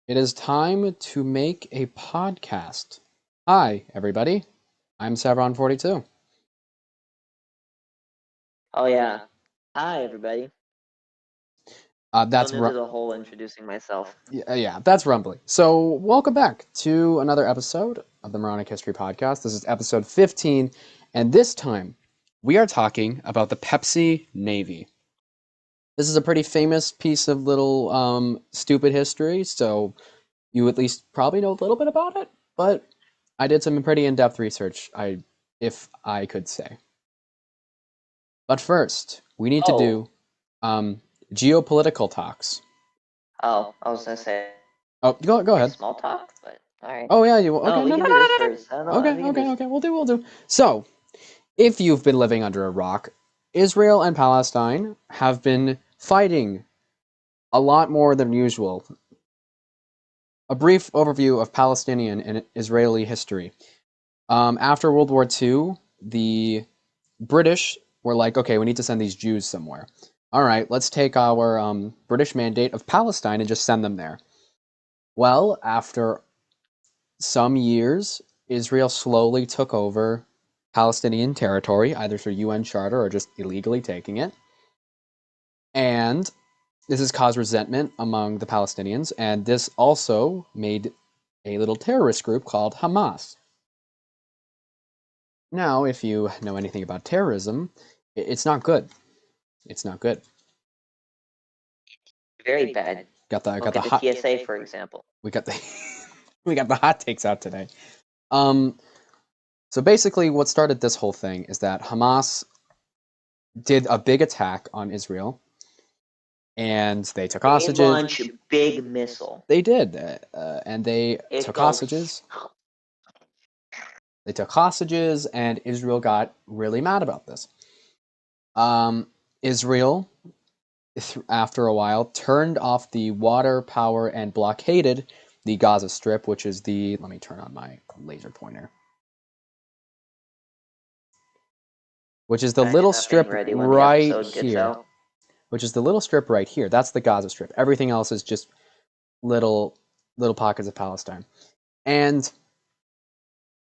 It is time to make a podcast. Hi, everybody. I'm Savron42. Oh yeah. Hi everybody. Still That's new to the whole introducing myself. yeah, that's Rumbly. So, welcome back to another episode of the Moronic History Podcast. This is episode 15, and this time we are talking about the Pepsi Navy. This is a pretty famous piece of little stupid history, so you at least probably know a little bit about it. But I did some pretty in-depth research. If I could say. But first, we need to Oh. do geopolitical talks. Oh, I was gonna say Oh, go like ahead. small talk, but alright. Oh yeah, you No, okay? we No, can no, do no, no, this no, first. I don't no. know. Okay, We can do okay, this. okay. We'll do. So, if you've been living under a rock, Israel and Palestine have been fighting a lot more than usual. A brief overview of Palestinian and Israeli history. After World War II, the British were like, okay, we need to send these Jews somewhere. All right, let's take our British mandate of Palestine and just send them there. Well, after some years, Israel slowly took over Palestinian territory, either through UN charter or just illegally taking it. And this has caused resentment among the Palestinians, and this also made a little terrorist group called Hamas. Now, if you know anything about terrorism, it's not good. It's not good. Very bad. Got Look the at the hot TSA for example. we got the we got the hot takes out today. Um, so basically, what started this whole thing is that Hamas did a big attack on Israel, and they took They hostages. launch big missile. They did, and they It took goes hostages. They took hostages, and Israel got really mad about this. Israel, after a while, turned off the water power and blockaded the Gaza Strip, which is the. Let me turn on my laser pointer. Which is the kinda little getting strip ready when the right episode gets here. out. Which is the little strip right here. That's the Gaza Strip. Everything else is just little pockets of Palestine. And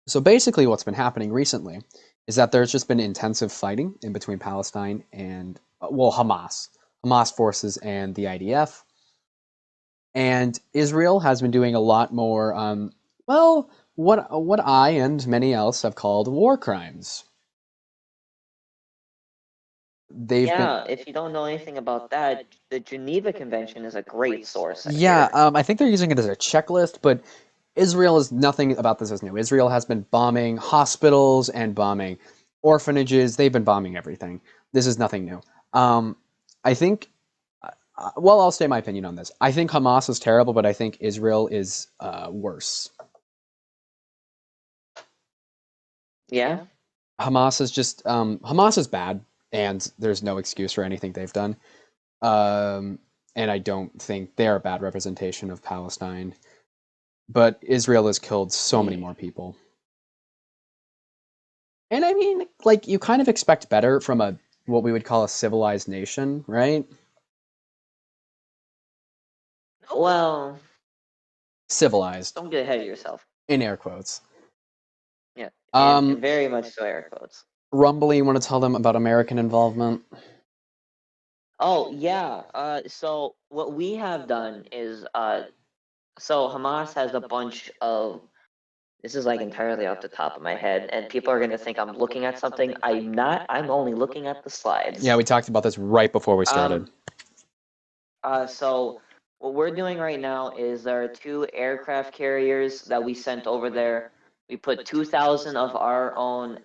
so basically what's been happening recently is that there's just been intensive fighting in between Palestine and Hamas forces and the IDF. And Israel has been doing a lot more well, what I and many else have called war crimes. They've been Yeah, if you don't know anything about that, the Geneva Convention is a great source, I Yeah, hear. I think they're using it as a checklist, but Israel is nothing about this is new. Israel has been bombing hospitals and bombing orphanages. They've been bombing everything. This is nothing new. I think, well, I'll state my opinion on this. I think Hamas is terrible, but I think Israel is worse. Yeah? Hamas is bad, and there's no excuse for anything they've done. And I don't think they're a bad representation of Palestine. But Israel has killed so many Hmm. more people. And I mean, like you kind of expect better from a what we would call a civilized nation, right? Well, Civilized don't get ahead of yourself. in air quotes. Yeah, and Um, very much so air quotes. Rumbly, you want to tell them about American involvement? Oh yeah. So what we have done is so Hamas has a bunch of this is like entirely off the top of my head, and people are gonna think I'm looking at something. I'm not. I'm only looking at the Yeah, slides. we talked about this right before we started. Um. So what we're doing right now is there are two aircraft carriers that we sent over there. We put 2,000 of our own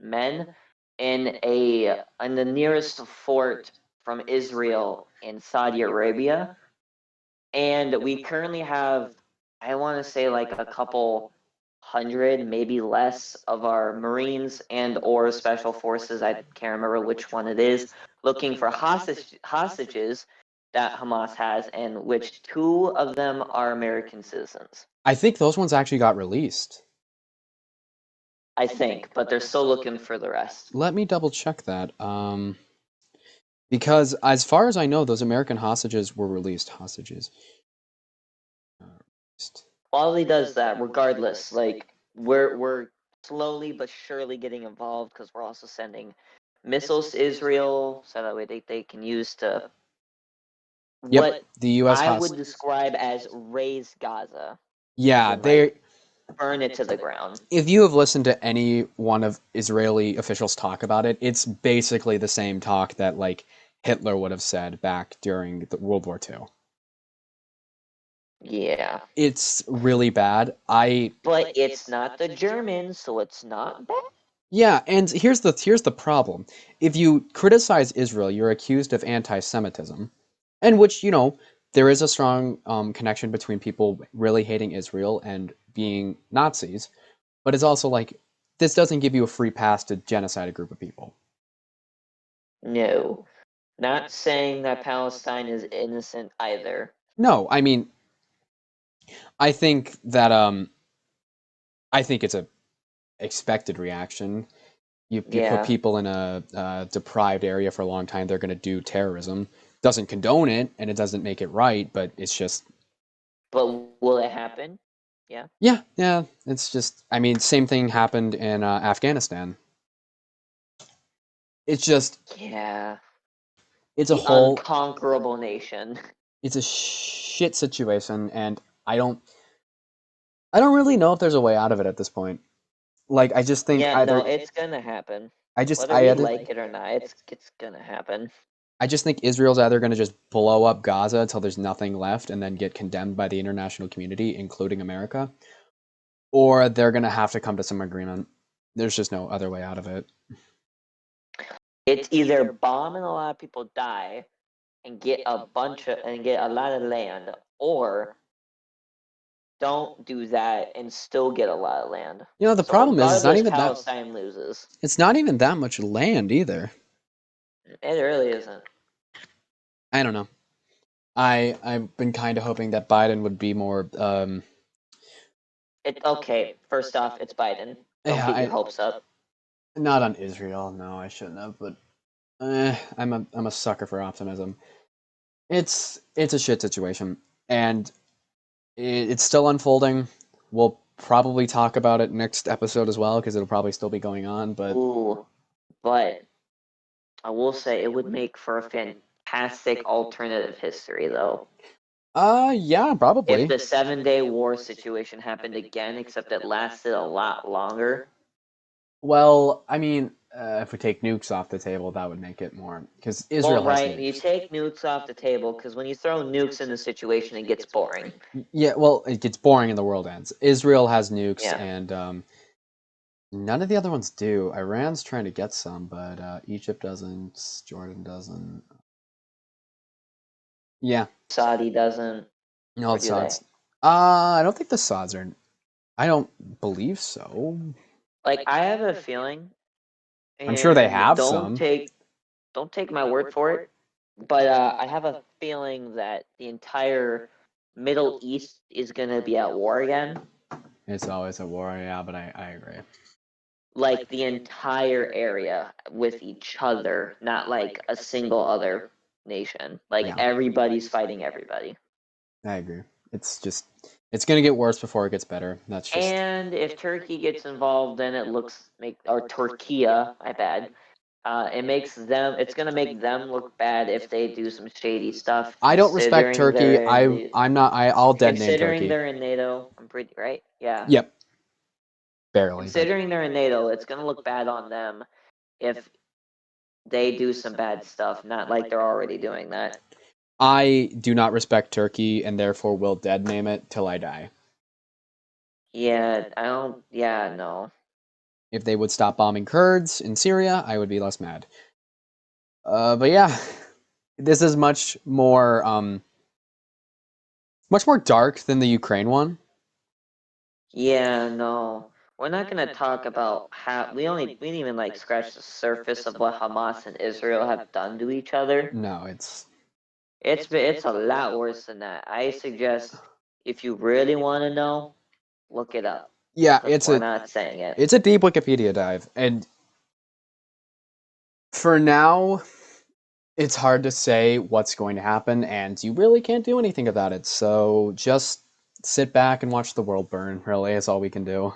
men in the nearest fort from Israel in Saudi Arabia, and we currently have, I want to say, like a couple hundred, maybe less, of our Marines and or Special Forces. I can't remember which one it is, looking for hostages that Hamas has, and which two of them are American citizens. I think those ones actually got released. I think, but they're still looking for the rest. Let me double check that. Because as far as I know, those American hostages were released. Hostages. Quality does that regardless. Like we're slowly but surely getting involved because we're also sending missiles to Israel so that way they can use to Yep, what the U.S. I has. would describe as raise Gaza, as Yeah, in like they. burn it to the ground. If you have listened to any one of Israeli officials talk about it, it's basically the same talk that like Hitler would have said back during the World War II. Yeah. It's really bad. But it's not the Germans, so it's not bad. Yeah, and here's the problem. If you criticize Israel, you're accused of anti-Semitism, and which there is a strong connection between people really hating Israel and being Nazis, but it's also like this doesn't give you a free pass to genocide a group of people. No. Not saying that Palestine is innocent either. No, I mean, I think that I think it's a expected reaction. You put Yeah. people in a deprived area for a long time, they're going to do terrorism. Doesn't condone it, and it doesn't make it right, but it's just But will it happen? Yeah. yeah. It's just I mean, same thing happened in Afghanistan. It's just Yeah. it's a The whole unconquerable nation. it's a shit situation, and I don't really know if there's a way out of it at this point. Like I just think Yeah, no, either it's gonna happen. I just Whether we like it or not, it's gonna happen. I just think Israel's either going to just blow up Gaza until there's nothing left and then get condemned by the international community, including America, or they're going to have to come to some agreement. There's just no other way out of it. It's either bomb and a lot of people die and get a lot of land, or don't do that and still get a lot of land. The So problem is regardless, Palestine loses. it's not even that much land either. It really isn't. I don't know. I've been kind of hoping that Biden would be more It okay. First off, it's Biden. Don't yeah, get your hopes up. not on Israel. No, I shouldn't have, but I'm a sucker for optimism. It's a shit situation, and it's still unfolding. We'll probably talk about it next episode as well because it'll probably still be going on. But Ooh, but I will say it would make for a fantastic alternative history, though. yeah, If probably. the 7 Day War situation happened again, except it lasted a lot longer. Well, I mean, if we take nukes off the table, that would make it more because Well, Israel has right, you nukes. take nukes off the table because when you throw nukes in the situation, it gets boring. Yeah, well, it gets boring and the world ends. Israel has nukes, Yeah, and none of the other ones do. Iran's trying to get some, but Egypt doesn't. Jordan doesn't. Yeah, Saudi doesn't, no, or the do they? Saud's. I don't think the Saud's are. I don't believe so. Like, I have a feeling, I'm sure they and have some. don't take my word for it, but I have a feeling that the entire Middle East is gonna be at war again. It's always a war, yeah, but I agree. Like the entire area with each other, not like a single other nation. Like Yeah, everybody's fighting everybody. I agree. It's just it's gonna get worse before it gets better. That's just And if Turkey gets involved, then it looks make or Turkia, my bad. It makes them. It's gonna make them look bad if they do some shady stuff, I don't respect considering Turkey. they're in the I'm not. I'll dead name considering Turkey. they're in NATO. I'm pretty right. Yeah. Yep, barely, but Considering they're in NATO, it's gonna look bad on them if they do some bad stuff. Not like they're already doing that. I do not respect Turkey and therefore will dead name it till I die. Yeah, I don't. Yeah, no. If they would stop bombing Kurds in Syria, I would be less mad. But yeah, this is much more dark than the Ukraine one. Yeah, no. We're not gonna talk about how we didn't even like scratch the surface of what Hamas and Israel have done to each other. No, it's It's a lot worse than that. I suggest if you really want to know, look it up. yeah, But we're not saying it. it's a deep Wikipedia dive, and for now, it's hard to say what's going to happen, and you really can't do anything about it. So just sit back and watch the world burn. Really, is all we can do.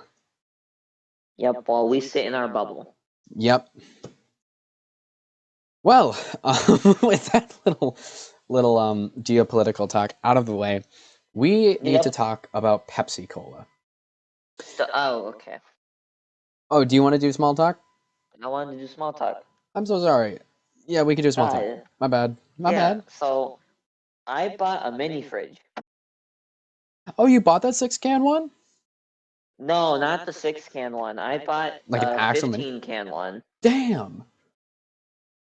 Yep, while we sit in our bubble. Yep. Well, with that little geopolitical talk out of the way, we need to Yep. talk about Pepsi Cola. Oh, okay. Oh, do you want to do small talk? I wanted to do small talk. I'm so sorry. Yeah, we can do small talk. Uh, My bad. My yeah, bad. so I bought a mini fridge. Oh, you bought that 6 can one? No, not the 6 can one. I bought Like an a actual mini? 15 can one. Damn.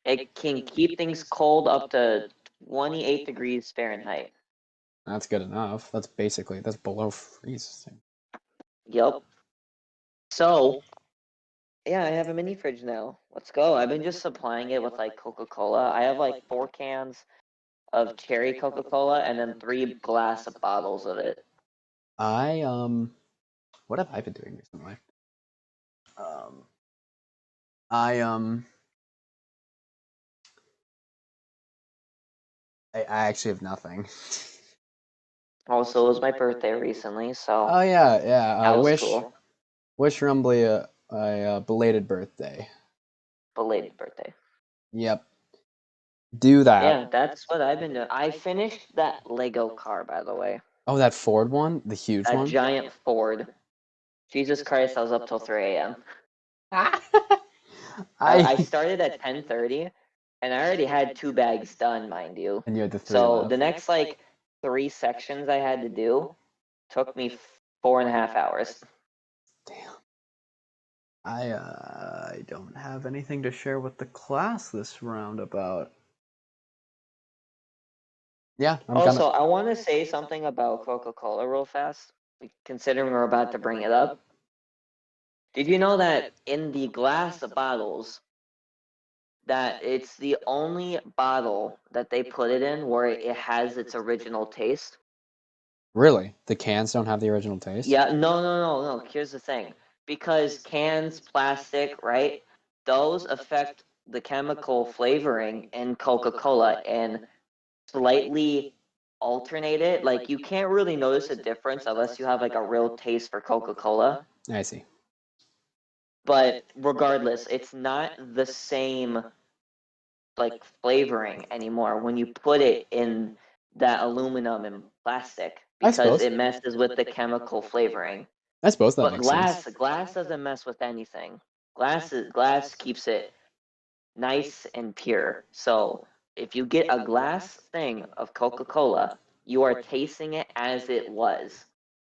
It can keep things cold up to 28 degrees Fahrenheit. That's good enough. That's below freezing. Yep. So, yeah, I have a mini fridge now. Let's go. I've been just supplying it with like Coca-Cola. I have like 4 cans of cherry Coca-Cola and then 3 glass bottles of it. I what have I been doing recently? Um I I actually have nothing. Also, it was my birthday recently, so Oh yeah, yeah. that was cool. Wish Rumbly a belated birthday. Belated birthday. Yep. Do that. Yeah, that's what I've been doing. I finished that Lego car, by the way. Oh, that Ford one, the huge That one. giant Ford. Jesus Christ, I was up till 3 a.m. I I started at 10:30, and I already had 2 bags done, mind you. and you had the 3 So the left. next like 3 sections I had to do took me 4.5 hours. Damn. I don't have anything to share with the class this roundabout. Yeah, I'm gonna. Also, I want to say something about Coca-Cola real fast, considering we're about to bring it up. Did you know that in the glass bottles, that it's the only bottle that they put it in where it has its original taste? Really, the cans don't have the original taste. Yeah, no. Here's the thing. Because cans, plastic, right? Those affect the chemical flavoring in Coca-Cola and slightly alternate it. Like you can't really notice a difference unless you have like a real taste for Coca-Cola. I see. But regardless, it's not the same like flavoring anymore when you put it in that aluminum and plastic I because suppose. it messes with the chemical flavoring. I suppose that But makes sense. glass doesn't mess with anything. Glass keeps it nice and pure. So if you get a glass thing of Coca-Cola, you are tasting it as it was.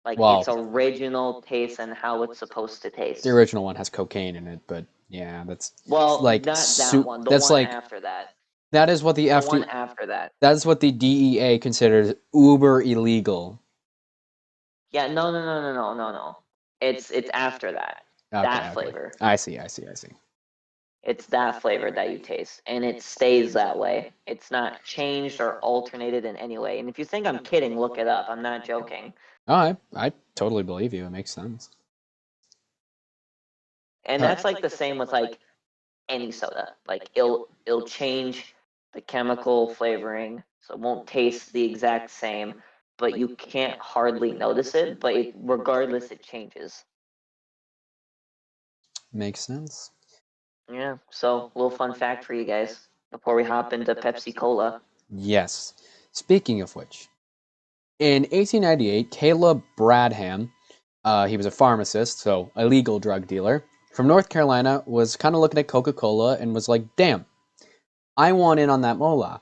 Like Well, its original taste and how it's supposed to the taste. original one has cocaine in it, but yeah, that's Well, like not that one, the that's one like after that. that is what the The one FD after that. that is what the DEA considers uber illegal. Yeah, no. It's after that. Okay, That okay. flavor. I see, I see, I see. It's that flavor that you taste, and it stays that way. It's not changed or alternated in any way. And if you think I'm kidding, look it up. I'm not joking. Oh, I totally believe you. It makes sense. And that's like the same with like any soda. Like it'll change the chemical flavoring, so it won't taste the exact same, but you can't hardly notice it. But regardless, it changes. Makes sense. Yeah. So, a little fun fact for you guys before we hop into Pepsi Cola. Yes. Speaking of which, in 1898, Caleb Bradham, he was a pharmacist, so a legal drug dealer, from North Carolina, was kind of looking at Coca Cola and was like, damn, I want in on that mola.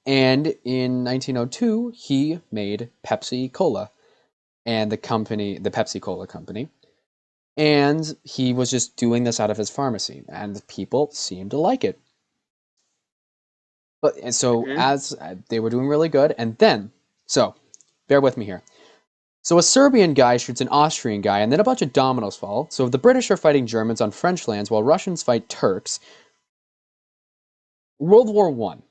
And in 1902, he made Pepsi Cola and the Pepsi Cola company. And he was just doing this out of his pharmacy, and people seemed to like it. But and so Hmm. as they were doing really good, and then so bear with me here. So a Serbian guy shoots an Austrian guy, and then a bunch of dominoes fall. So the British are fighting Germans on French lands, while Russians fight Turks. World War One.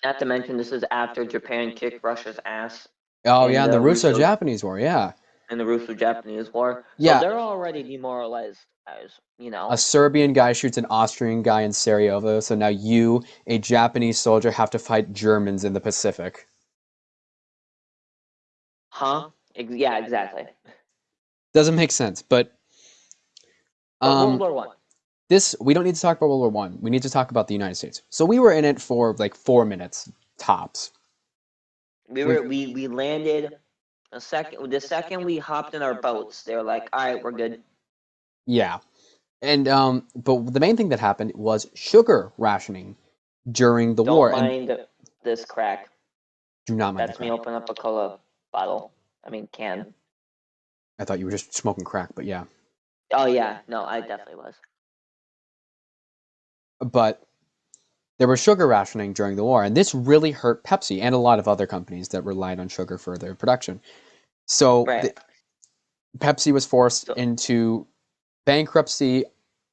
Not to mention, this is after Japan kicked Russia's ass Oh in yeah, and the the Russo-Japanese War. Yeah, Russo-Japanese War. So yeah. they're already demoralized, as you A know. Serbian guy shoots an Austrian guy in Sarajevo. So now you, a Japanese soldier, have to fight Germans in the Pacific. Huh? Yeah, exactly. Doesn't make sense. But But World um, War One. this we don't need to talk about World War One. We need to talk about the United States. So we were in it for like 4 minutes tops. We We landed the second we hopped in our boats, they were like, all right, we're good. yeah, and but the main thing that happened was sugar rationing during the Don't war, and mind this crack. do not mind the That's me crack. open up a cola bottle. I mean can. I thought you were just smoking crack, but yeah. Oh yeah, no, I definitely was. But there was sugar rationing during the war, and this really hurt Pepsi and a lot of other companies that relied on sugar for their production. So Right. Pepsi was forced So into bankruptcy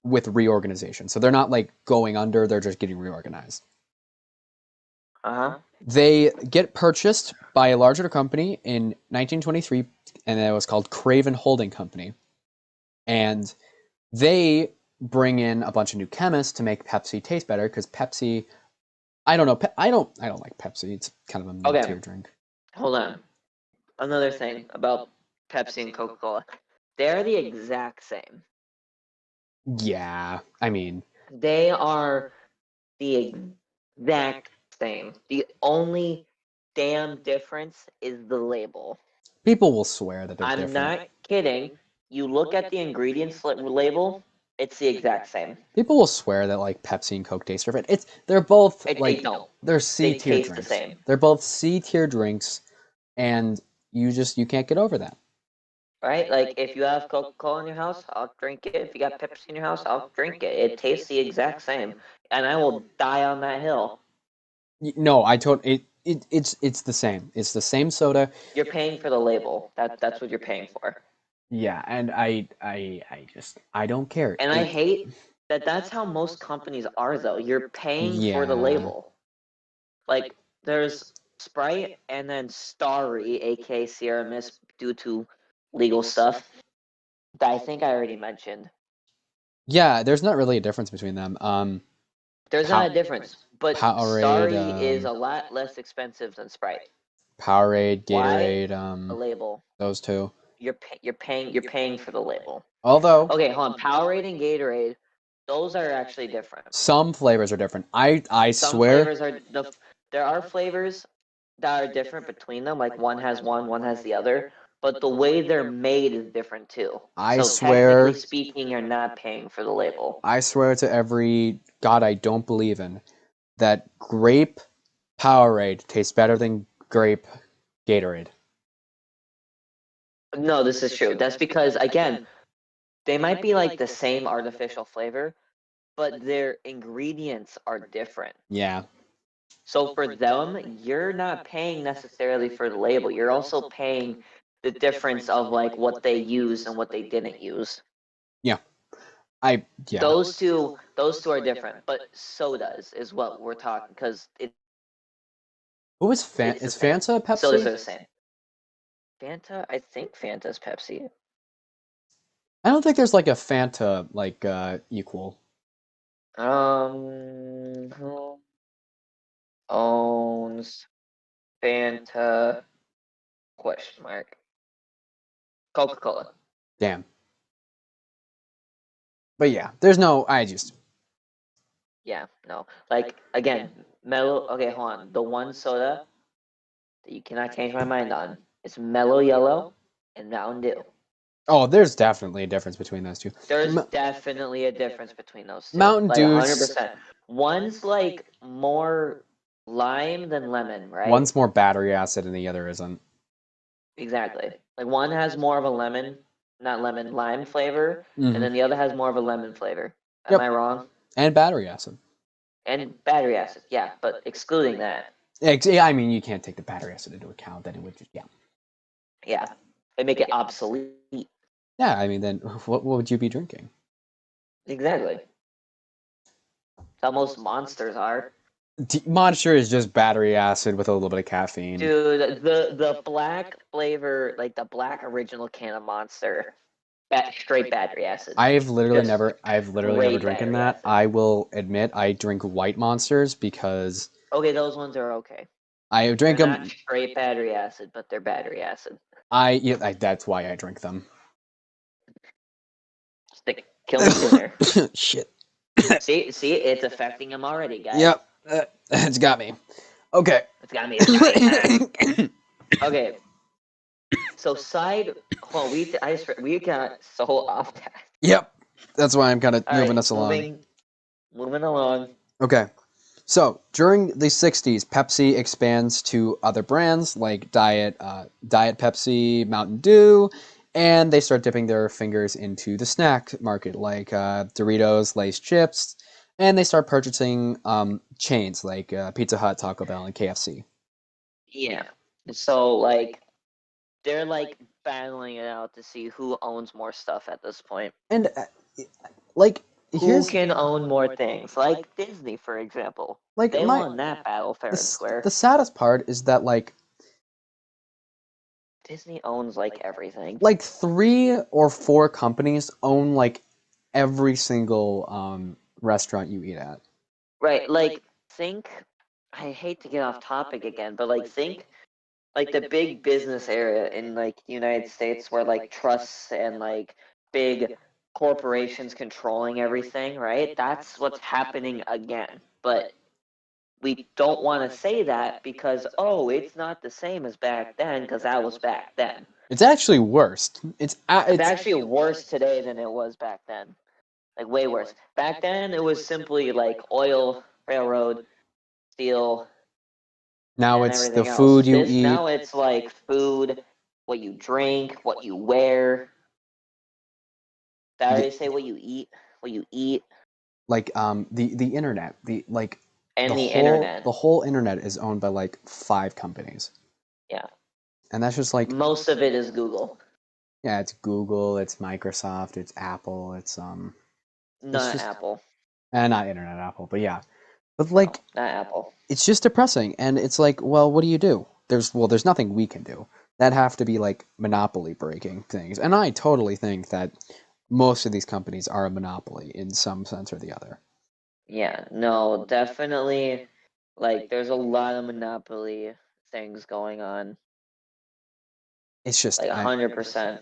with reorganization. So they're not like going under, they're just getting reorganized. uh-huh. They get purchased by a larger company in 1923, and it was called Craven Holding Company. And they bring in a bunch of new chemists to make Pepsi taste better because Pepsi, I don't know, I don't like Pepsi. It's kind of a mid Okay, tier drink. hold on. Another thing about Pepsi and Coca-Cola. They're the exact same. Yeah, I mean, They are the exact same. The only damn difference is the label. people will swear that they're I'm different. not kidding. You look at the ingredients label, it's the exact same. People will swear that like Pepsi and Coke taste different. They're both They like don't. they're C They tier taste the drinks. same. They're both C tier drinks, and you can't get over that. Right? Like if you have Coca-Cola in your house, I'll drink it. If you got Pepsi in your house, I'll drink it. It tastes the exact same. And I will die on that hill. No, I told it's the same. It's the same soda. You're paying for the label. That's what you're paying for. Yeah, and I don't care. And I hate that that's how most companies are though. You're paying for the Yeah. label. Like there's Sprite and then Starry, aka Sierra Mist, due to legal stuff that I think I already mentioned. Yeah, there's not really a difference between them. There's not a Pow- difference, but Powerade, Starry is a lot less expensive than Sprite. Powerade, Why? Gatorade, The label. those two. You're paying for the label. Although Okay, hold on. Powerade and Gatorade, those are actually different. some flavors are different. I Some swear flavors are there are flavors that are different between them. Like one has the other, but the way they're made is different too. I So technically swear speaking, you're not paying for the label. I swear to every god I don't believe in that grape Powerade tastes better than grape Gatorade. No, this is true. That's because again, they might be like the same artificial flavor, but their ingredients are different. Yeah. So for them, you're not paying necessarily for the label. You're also paying the difference of like what they use and what they didn't use. Yeah. I yeah. Those two are different, but sodas is what we're talking because Who is it's the Is same. Fanta Sodas are Pepsi? the same. Fanta, I think Fanta's Pepsi. I don't think there's like a Fanta like equal. Who owns Fanta? Question mark. Coca-Cola. Damn. But yeah, there's no I just Yeah, no. Like again, mellow. Okay, hold on. The one soda that you cannot change my mind on is Mellow Yellow and Mountain Dew. Oh, there's definitely a difference between those two. There's definitely a difference between those two. Mountain Like Dew's 100%. One's like more lime than lemon, right? one's more battery acid and the other isn't. Exactly. Like one has more of a lemon, not lemon, lime flavor, and Hmm. then the other has more of a lemon flavor. Am Yep. I wrong? And battery acid. And battery acid, yeah, but excluding that, Yeah, I mean, you can't take the battery acid into account. Then it would just, yeah. yeah, they make it obsolete. Yeah, I mean, then what would you be drinking? Exactly. That's how most monsters are. Monster is just battery acid with a little bit of caffeine. Dude, the black flavor, like the black original can of Monster, straight battery acid. Just I've literally never straight drinking battery that. acid. I will admit I drink white monsters because Okay, those ones are okay. I drink They're not them. straight battery acid, but they're battery acid. That's why I drink them. Stick, kill me sooner. Shit. See, it's affecting him already, guys. Yep, it's got me. Okay. It's got me. It's got me. Okay. So side, well, we got so off that. Yep. That's why I'm kind of All moving right, us along. moving along. Okay. So during the 60s, Pepsi expands to other brands like Diet Pepsi, Mountain Dew, and they start dipping their fingers into the snack market like Doritos, Lay's chips, and they start purchasing chains like Pizza Hut, Taco Bell, and KFC. Yeah. So like they're like battling it out to see who owns more stuff at this point. And like Who here's can own more things? Like Disney, for example. like They my won that battle fair and square. the saddest part is that Disney owns like everything. like 3 or 4 companies own like every single restaurant you eat at. Right, like think I hate to get off topic again, but like think like the big business area in like the United States where like trusts and like big corporations controlling everything, right? That's what's happening again. But we don't want to say that because oh, it's not the same as back then because that was back then. It's actually worse. It's actually worse today than it was back then. Like way worse. Back then it was simply like oil, railroad, steel, now and it's the everything else. food you This eat, now it's like food, what you drink, what you wear. Did I already say what you eat, like the internet, and the internet. the whole internet is owned by like 5 companies, Yeah, and that's just like most of it is Google, yeah, it's Google, it's Microsoft, it's Apple, it's not just Apple. and not internet Apple, but yeah, but No, like not Apple. it's just depressing, and it's like, well, what do you do? There's nothing we can do. That have to be like monopoly breaking things, and I totally think that most of these companies are a monopoly in some sense or the other. Yeah, no, definitely. Like, there's a lot of monopoly things going on. It's just Like 100%.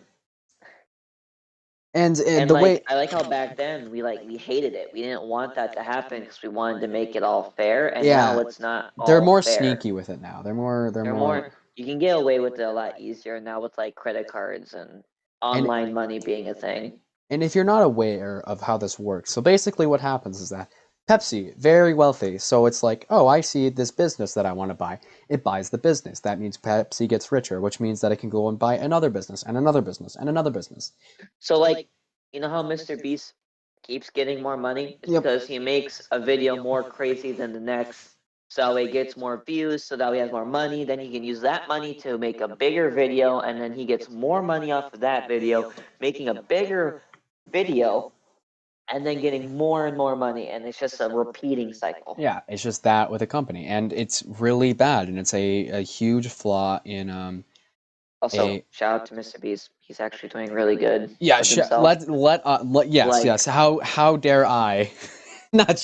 and And the like way I like how back then we hated it. We didn't want that to happen because we wanted to make it all fair, and now yeah, it's not they're all more fair. sneaky with it now. They're They're more more you can get away with it a lot easier now with like credit cards and and online money being a thing. and if you're not aware of how this works, so basically what happens is that Pepsi, very wealthy, so it's like, oh, I see this business that I want to buy. It buys the business. That means Pepsi gets richer, which means that it can go and buy another business and another business and another business. So like you know how Mr. Beast keeps getting more money? It's Yep. because he makes a video more crazy than the next. So he gets more views, so that he has more money. Then he can use that money to make a bigger video, and then he gets more money off of that video, making a bigger video, and then getting more and more money. And it's just a repeating cycle. Yeah, it's just that with a company, and it's really bad, and it's a huge flaw in Also, a shout out to Mr. Beast. He's actually doing really good yeah. with himself. Yes, Like, yes. How dare I? Not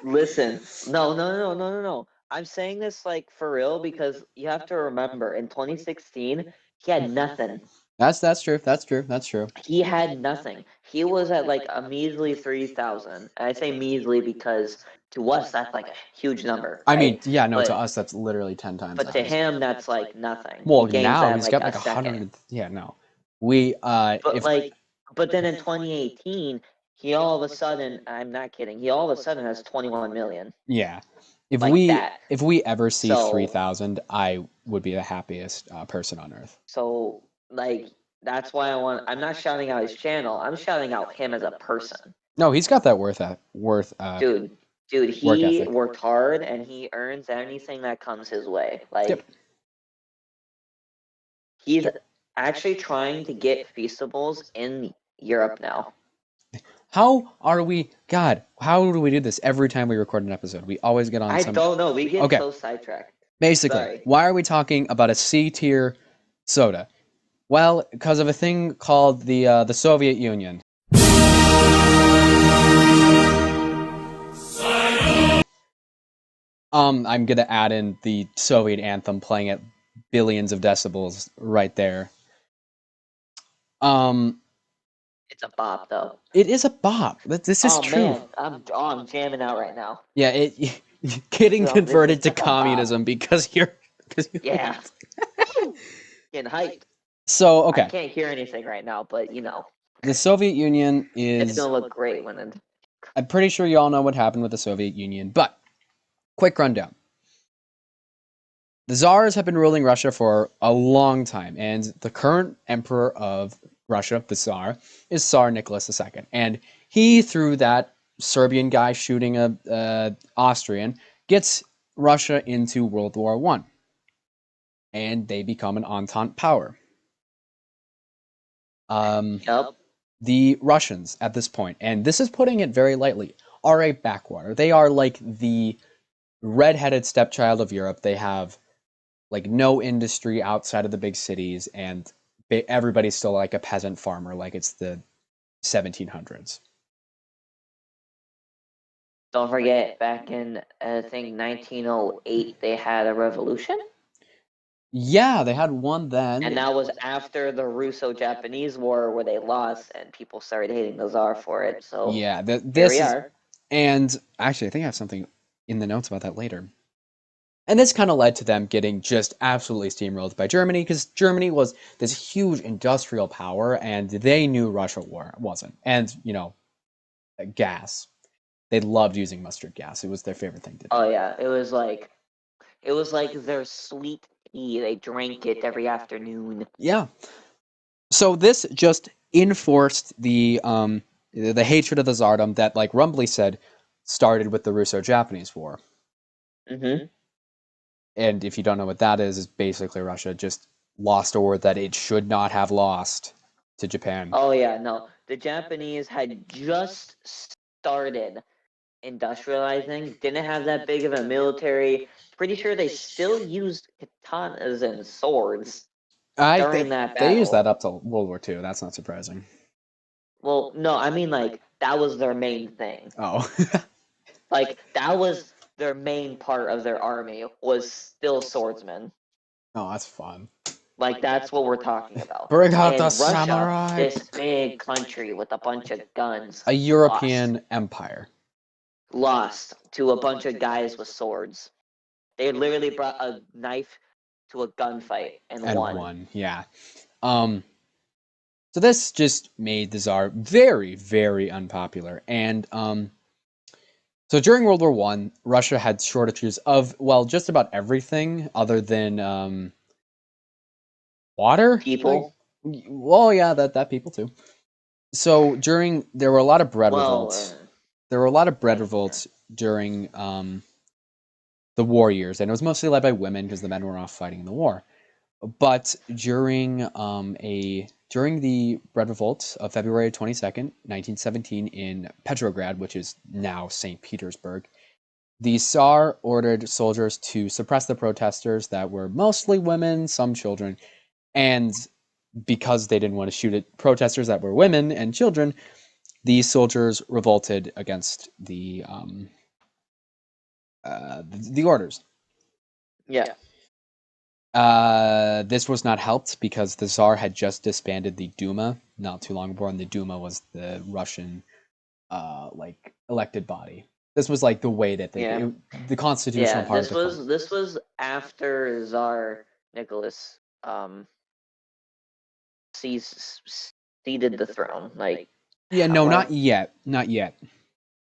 listen, no. I'm saying this like for real because you have to remember in 2016 he had nothing. That's true. That's true. That's true. He had nothing. He was at like a measly 3,000. And I say measly because to us that's like a huge number, I mean, right? yeah, no, to But us that's literally 10 times but that. to him that's like nothing. He Well, gains now that in he's like got a like a second. hundred. Yeah, no, we But if like but then in 2018 he all of a sudden, I'm not kidding, he all of a sudden has 21 million yeah, like that. if we ever see three So thousand, I would be the happiest person on earth. so like that's why I'm not shouting out his channel. I'm shouting out him as a person. No, he's got that Dude, dude, work he ethic. worked hard and he earns anything that comes his way. Yep. Like he's actually trying to get Feastables in Europe now. How are we? God, how do we do this every time we record an episode? We always get on I some. don't know. We get Okay, so sidetracked. basically, Sorry. why are we talking about a C tier soda? Well, because of a thing called the Soviet Union. I'm gonna add in the Soviet anthem playing at billions of decibels right there. Um, It's a bop though. it is a bop. This is Oh true. man, I'm jamming out right now. Yeah, getting This is converted to such a bop. communism because you're because you. Yeah. Woo! Getting hyped. So I okay, can't hear anything right now, but the Soviet Union it's is. gonna look great when it. I'm pretty sure you all know what happened with the Soviet Union, but quick rundown. The Tsars have been ruling Russia for a long time, and the current emperor of Russia, the Tsar, is Tsar Nicholas II. And he, through that Serbian guy shooting a Austrian, gets Russia into World War One, and they become an Entente power. Um, Yup. the Russians at this point, and this is putting it very lightly, are a backwater. They are like the redheaded stepchild of Europe. They have like no industry outside of the big cities, and everybody's still like a peasant farmer, like it's the 1700s. Don't forget, back in I think 1908, they had a revolution, Yeah, they had one then. and that was after the Russo-Japanese War, where they lost, and people started hating the Tsar for it. So Yeah, here this we is, are. and actually, I think I have something in the notes about that later. And this kind of led to them getting just absolutely steamrolled by Germany because Germany was this huge industrial power and they knew Russia wasn't. And, gas. They loved using mustard gas. It was their favorite thing to do. Oh yeah, it was like their sweet tea. They drank it every afternoon. Yeah. So this just enforced the hatred of the Tsardom that, like Rumbly said, started with the Russo-Japanese War. Mm-hmm. And if you don't know what that is basically Russia just lost a war that it should not have lost to Japan. Oh yeah, no. The Japanese had just started industrializing, didn't have that big of a military. Pretty sure they still used katanas and swords I during think that they used that battle. up to World War II. That's not surprising. Well, no, I mean like that was their main thing. Oh. Like that was their main part of their army was still swordsmen. Oh, that's fun. Like that's what we're talking about. Bring out the And Russia, samurai. this big country with a bunch of guns, A lost. European empire. Lost to a bunch of guys with swords. They literally brought a knife to a gunfight and And won. won, yeah. Um, so this just made the Tsar very, very unpopular. And so during World War One, Russia had shortages of, well, just about everything other than water. Like, People, well, yeah, that people too. So there were a lot of bread well, revolts. There were a lot of bread yeah. revolts during the war years, and it was mostly led by women because the men were off fighting in the war. But during the bread revolt of February 22nd, 1917, in Petrograd, which is now St. Petersburg, the Tsar ordered soldiers to suppress the protesters that were mostly women, some children, and because they didn't want to shoot at protesters that were women and children, these soldiers revolted against the orders. Yeah. This was not helped because the Tsar had just disbanded the Duma not too long before, and the Duma was the Russian like elected body. This was like the way that Yeah. the constitutional Yeah. part of This the was this was after Tsar Nicholas ceded the throne. Like yeah, no, not well, yet, not yet.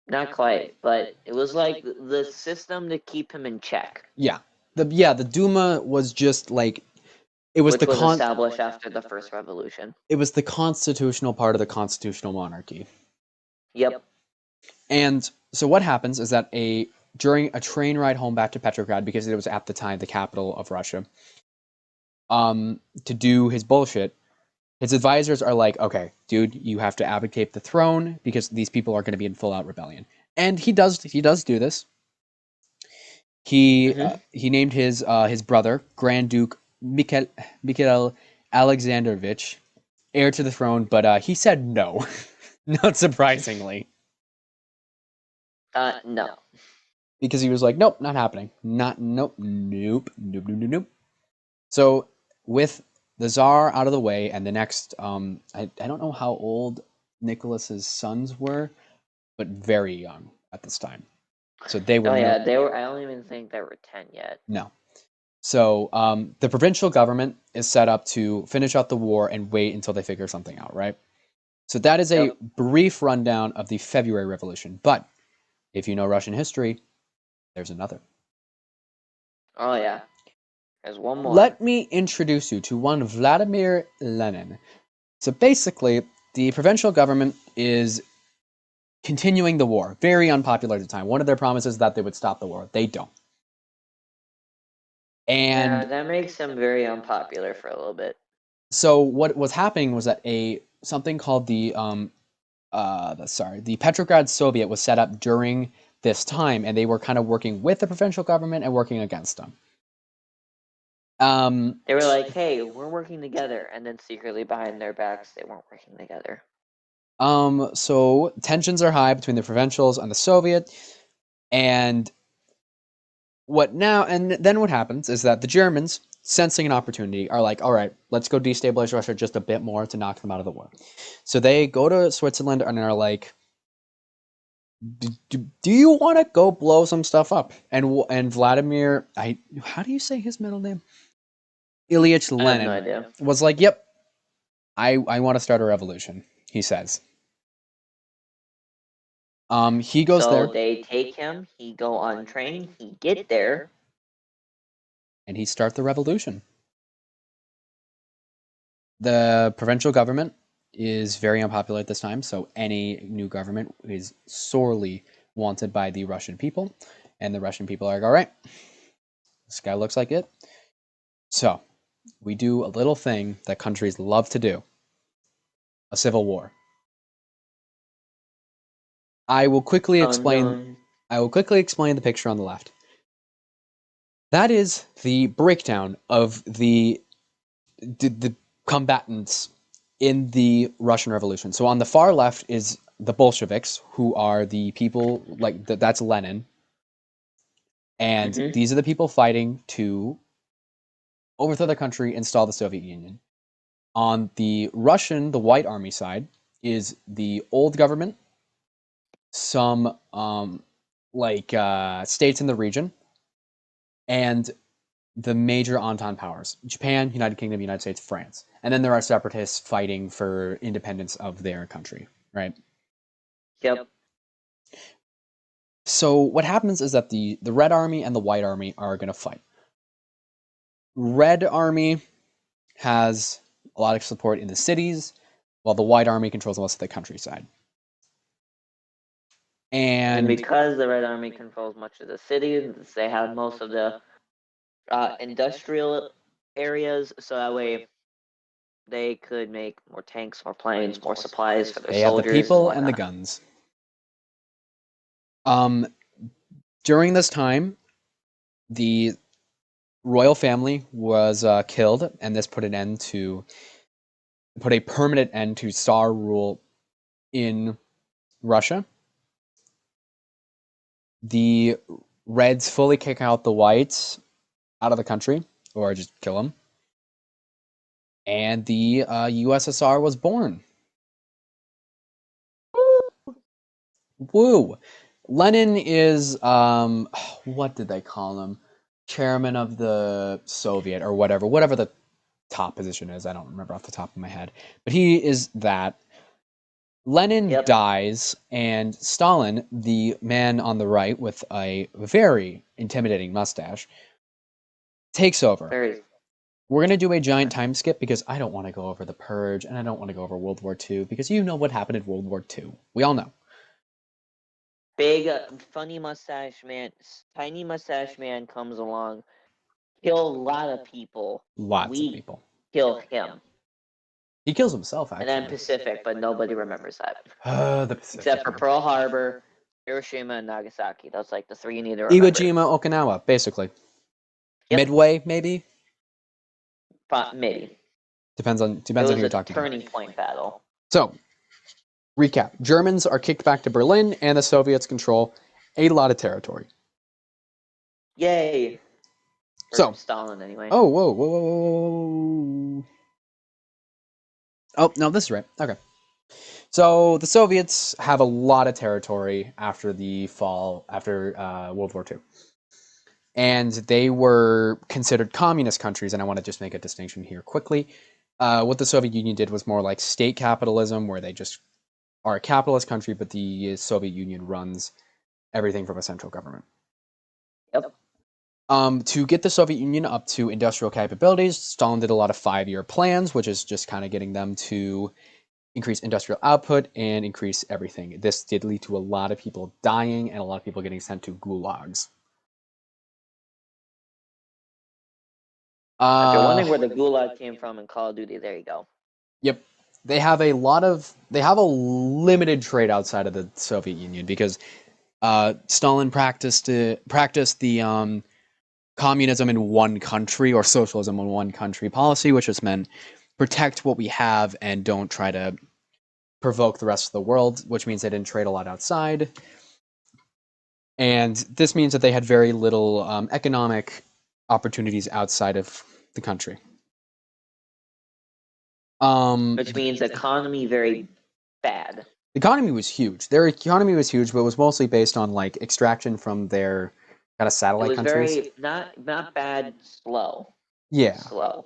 not quite, but it was like the system to keep him in check, Yeah, the Duma was just like which was established after the first revolution. it was the constitutional part of the constitutional monarchy. Yep. And so what happens is that a during a train ride home back to Petrograd, because it was at the time the capital of Russia, to do his bullshit, his advisors are like, okay, dude, you have to abdicate the throne because these people are going to be in full out rebellion. And he does do this. He named his brother Grand Duke Mikhail Alexandrovich heir to the throne, but he said no, not surprisingly, No. because he was like, nope, not happening, not nope, nope, nope, nope, nope, nope. So with the Tsar out of the way, and the next, I don't know how old Nicholas's sons were, but very young at this time. So they were Oh yeah, they were. I don't even think they were 10 yet. no. So the provincial government is set up to finish out the war and wait until they figure something out, right? So that is a Yep. brief rundown of the February Revolution. But if you know Russian history, there's another. Oh yeah. There's one more. Let me introduce you to one Vladimir Lenin. So basically, the provincial government is continuing the war. Very unpopular at the time. One of their promises is that they would stop the war. They don't. Yeah, And that makes them very unpopular for a little bit. so what was happening was that a something called the Petrograd Soviet was set up during this time, and they were kind of working with the provincial government and working against them. They were like, "Hey, we're working together," and then secretly behind their backs, they weren't working together. So tensions are high between the provincials and the Soviet, and then what happens is that the Germans, sensing an opportunity, are like, all right, let's go destabilize Russia just a bit more to knock them out of the war. So they go to Switzerland and are like, do you want to go blow some stuff up? And Vladimir, how do you say his middle name? Ilyich I have no Lenin idea. was like, yep, I want to start a revolution, he says. He goes So there they take him. He go on train. He get there. and he starts the revolution. The provincial government is very unpopular at this time, so any new government is sorely wanted by the Russian people, and the Russian people are like, all right, this guy looks like it. So we do a little thing that countries love to do: a civil war. I will quickly Dun explain. dun. I will quickly explain the picture on the left. That is the breakdown of the combatants in the Russian Revolution. So on the far left is the Bolsheviks, who are the people like that's Lenin, and Mm-hmm. these are the people fighting to overthrow the country, install the Soviet Union. On the Russian, the White Army side is the old government, some states in the region, and the major Entente powers: Japan, United Kingdom, United States, France. And then there are separatists fighting for independence of their country, right? Yep. So what happens is that the Red Army and the White Army are going to fight. Red Army has a lot of support in the cities, while the White Army controls most of the countryside. And And because the Red Army controls much of the city, they have most of the industrial areas, so that way they could make more tanks, more planes, more supplies for their they have the soldiers and people and the whatnot. guns. Um, During this time, the royal family was killed, and this put a permanent end to Tsar rule in Russia. The Reds fully kick out the Whites out of the country, or just kill them, and the USSR was born. Woo! Lenin is what did they call him? Chairman of the Soviet or whatever the top position is. I don't remember off the top of my head, but he is that. Lenin Yep. dies, and Stalin, the man on the right with a very intimidating mustache, takes over. Very. We're going to do a giant time skip because I don't want to go over the Purge and I don't want to go over World War II because you know what happened in World War II. We all know. Big, funny mustache man, tiny mustache man comes along, kill a lot of people. Lots of We people. kill him. He kills himself, And then actually. Pacific, but nobody remembers that. The Pacific. Except for Pearl Harbor, Hiroshima, and Nagasaki. That's like the three you need to Iwo remember. Jima, Okinawa, basically. Yep. Midway, maybe? Maybe. Depends on It who was you're a talking about. turning point battle. So, recap. Germans are kicked back to Berlin, and the Soviets control a lot of territory. Yay. For So, Stalin, anyway. oh, whoa, whoa, whoa, whoa. Oh, no, this is right. Okay. So the Soviets have a lot of territory after the fall, after World War II. And they were considered communist countries, and I want to just make a distinction here quickly. What the Soviet Union did was more like state capitalism, where they just are a capitalist country, but the Soviet Union runs everything from a central government. Yep. To get the Soviet Union up to industrial capabilities, Stalin did a lot of 5-year plans, which is just kind of getting them to increase industrial output and increase everything. This did lead to a lot of people dying and a lot of people getting sent to gulags. If you're Uh, wondering where the Gulag came from in Call of Duty, there you go. yep. They have a limited trade outside of the Soviet Union because Stalin practiced the communism in one country or socialism in one country policy, which just meant protect what we have and don't try to provoke the rest of the world, which means they didn't trade a lot outside. And this means that they had very little economic opportunities outside of the country. Which means economy very bad. The economy was huge. Their economy was huge, but it was mostly based on like extraction from their kind of It satellite was countries. very not bad, slow. Yeah. Slow.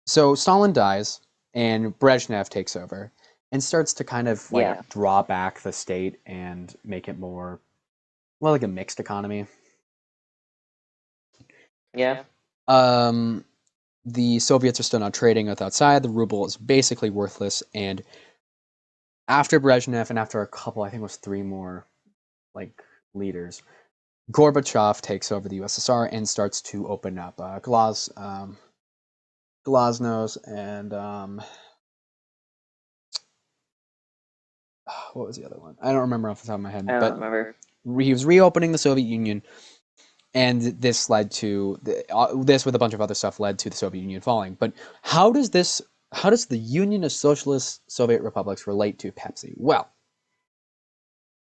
So Stalin dies, and Brezhnev takes over and starts to kind of like Yeah. draw back the state and make it more well like a mixed economy. Yeah. Um, the Soviets are still not trading with outside. The ruble is basically worthless, and after Brezhnev and after a couple, I think it was 3 more like leaders, Gorbachev takes over the USSR and starts to open up Glasnost and what was the other one? I don't remember off the top of my head, I don't but remember. he was reopening the Soviet Union, and this led to this with a bunch of other stuff led to the Soviet Union falling. But how does this? How does the Union of Socialist Soviet Republics relate to Pepsi? Well,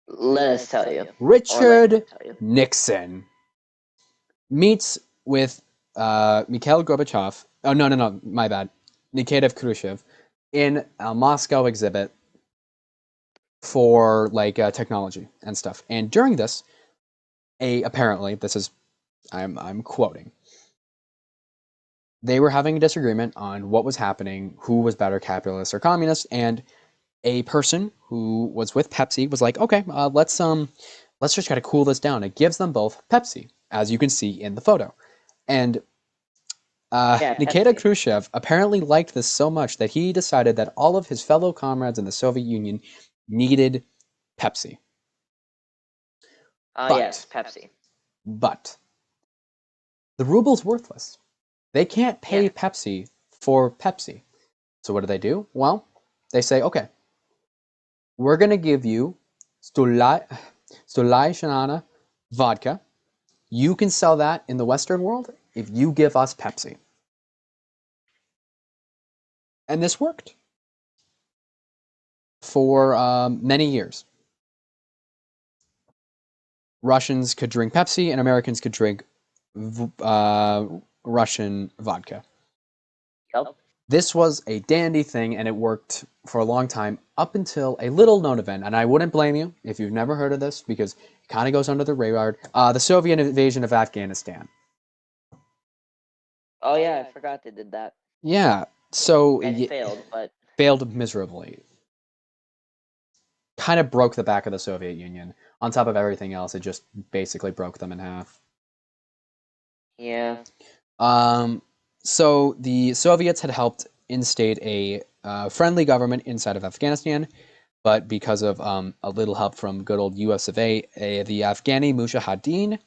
Let us tell you. Or let him Richard tell you. Nixon meets with Mikhail Gorbachev. Oh no, my bad. Nikita Khrushchev in a Moscow exhibit for like technology and stuff. And during this, apparently this is I'm quoting. They were having a disagreement on what was happening, who was better, capitalist or communist, and a person who was with Pepsi was like, "Okay, let's just try to cool this down." It gives them both Pepsi, as you can see in the photo, and Yeah, Nikita Pepsi. Khrushchev apparently liked this so much that he decided that all of his fellow comrades in the Soviet Union needed Pepsi. Yes, But, Pepsi. but, the ruble's worthless. They can't pay Yeah. Pepsi for Pepsi. So what do? Well, they say, okay, we're going to give you Stolai Shanana vodka. You can sell that in the Western world if you give us Pepsi. And this worked for many years. Russians could drink Pepsi and Americans could drink Russian vodka. Yep. This was a dandy thing and it worked for a long time up until a little known event. And I wouldn't blame you if you've never heard of this because it kind of goes under the radar. The Soviet invasion of Afghanistan. Oh yeah, I forgot they did that. Yeah, so It it failed, but failed miserably. Kind of broke the back of the Soviet Union. On top of everything else, it just basically broke them in half. yeah. Um, so the Soviets had helped instate a friendly government inside of Afghanistan, but because of a little help from good old US of A, the Afghani Mujahideen,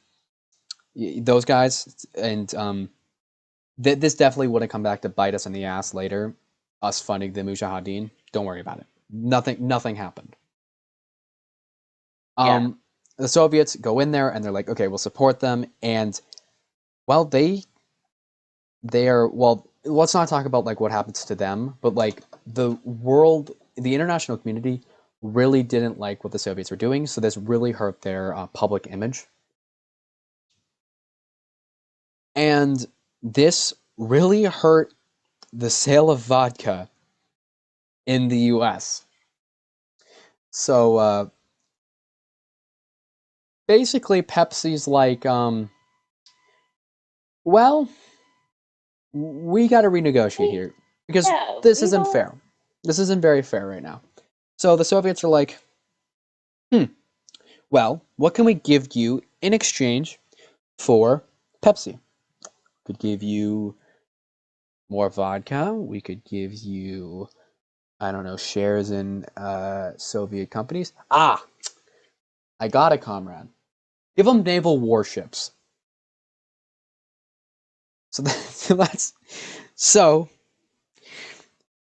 those guys, and this definitely would have come back to bite us in the ass later, us funding the Mujahideen. Don't worry about it. Nothing happened. Yeah. The Soviets go in there and they're like, okay, we'll support them, and well, they are well. Let's not talk about like what happens to them, but like the world, the international community really didn't like what the Soviets were doing, so this really hurt their public image. And this really hurt the sale of vodka in the US. So basically, Pepsi's like, well, we got to renegotiate here because Yeah, this we isn't don't. fair. This isn't very fair right now. So the Soviets are like, well, what can we give you in exchange for Pepsi? Could give you more vodka. We could give you, I don't know, shares in Soviet companies. Ah, I got it, comrade. Give them naval warships. So so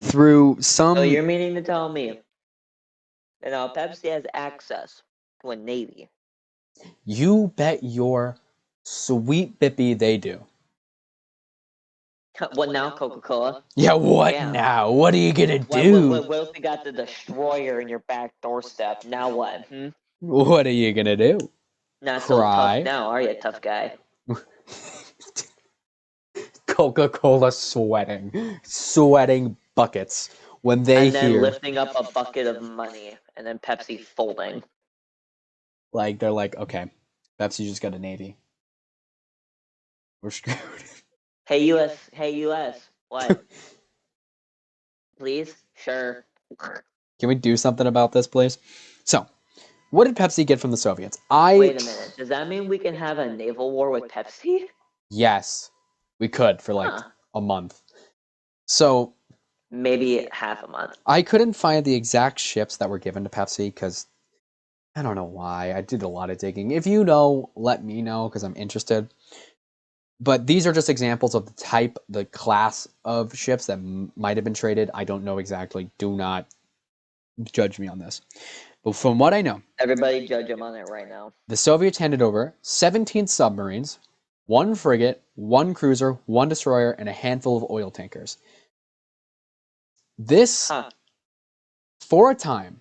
through So some, you're meaning to tell me that now Pepsi has access to a navy? you bet your sweet bippy they do. What now, Coca-Cola? Yeah, what Yeah. now? What are you gonna What, what, do? what, what if we got the destroyer in your back doorstep? Now what? What are you gonna do? Not so tough Cry? now, are you, tough guy? Coca-Cola sweating buckets when they And then hear, lifting up a bucket of money, and then Pepsi folding. like, they're like, okay, Pepsi just got a navy. We're screwed. Hey US, what? Please? Sure. Can we do something about this, please? So, what did Pepsi get from the Soviets? Wait a minute. Does that mean we can have a naval war with Pepsi? Yes, we could for like Huh. a month. So, Maybe half a month. I couldn't find the exact ships that were given to Pepsi because I don't know why. I did a lot of digging. If you know, let me know because I'm interested. But these are just examples of the type, the class of ships that might have been traded. I don't know exactly. Do not judge me on this. But from what I know, Everybody judge him on it right now. the Soviets handed over 17 submarines, one frigate, one cruiser, one destroyer, and a handful of oil tankers. This, Huh. for a time,